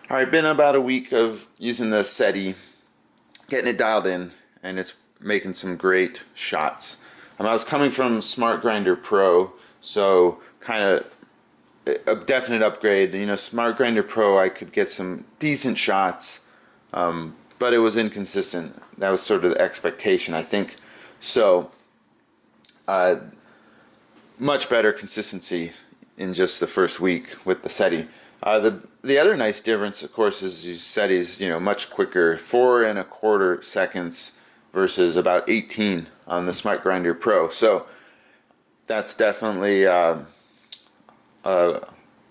Alright, been about a week of using the Sette, getting it dialed in, and it's making some great shots. I was coming from Smart Grinder Pro, so kind of a definite upgrade. You know, Smart Grinder Pro, I could get some decent shots, but it was inconsistent. That was sort of the expectation, I think. So, much better consistency in just the first week with the Sette. The other nice difference, of course, is Sette's much quicker, 4.25 seconds versus about 18 on the Smart Grinder Pro. So that's definitely a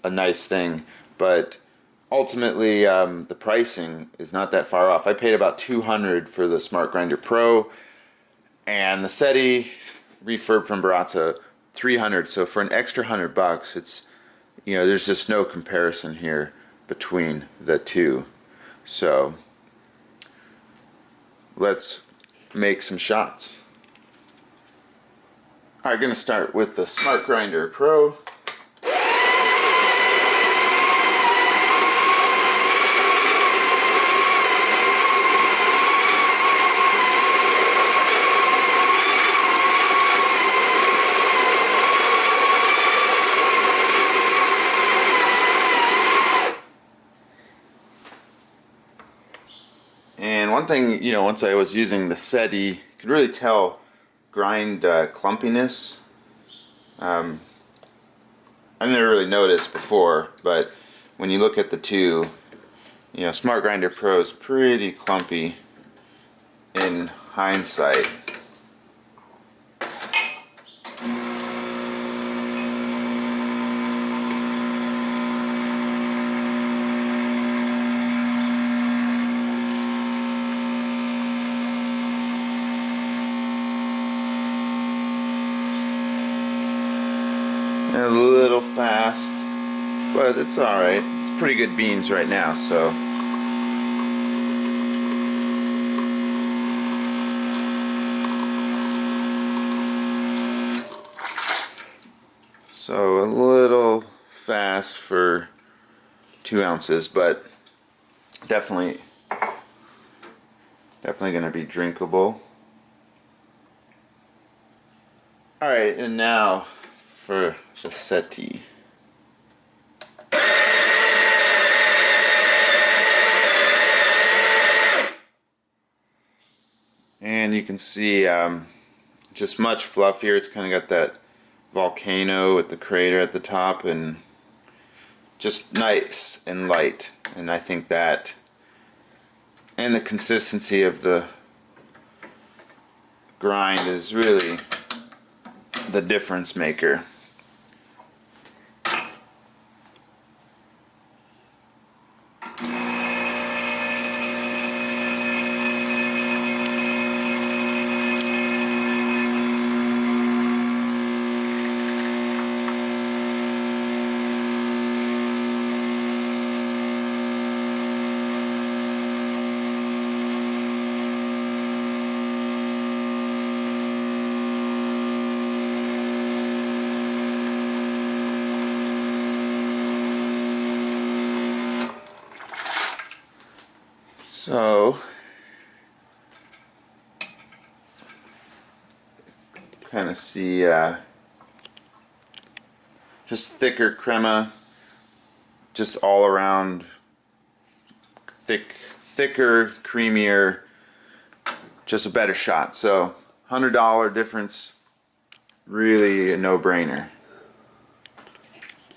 nice thing. But ultimately, the pricing is not that far off. I paid about $200 for the Smart Grinder Pro, and the Sette refurb from Baratza $300. So for an extra $100, it's there's just no comparison here between the two. So let's make some shots. I'm going to start with the Smart Grinder Pro. And one thing, once I was using the Sette, you could really tell grind clumpiness. I never really noticed before, but when you look at the two, Smart Grinder Pro is pretty clumpy in hindsight. A little fast, but it's alright. It's pretty good beans right now, so. So a little fast for 2 ounces, but definitely gonna be drinkable. Alright, and now for the Sette. And you can see just much fluffier. It's kind of got that volcano with the crater at the top, and just nice and light. And I think that, and the consistency of the grind is really the difference maker. So, kind of see just thicker crema, just all around thicker, creamier, just a better shot. So, $100 difference, really a no-brainer.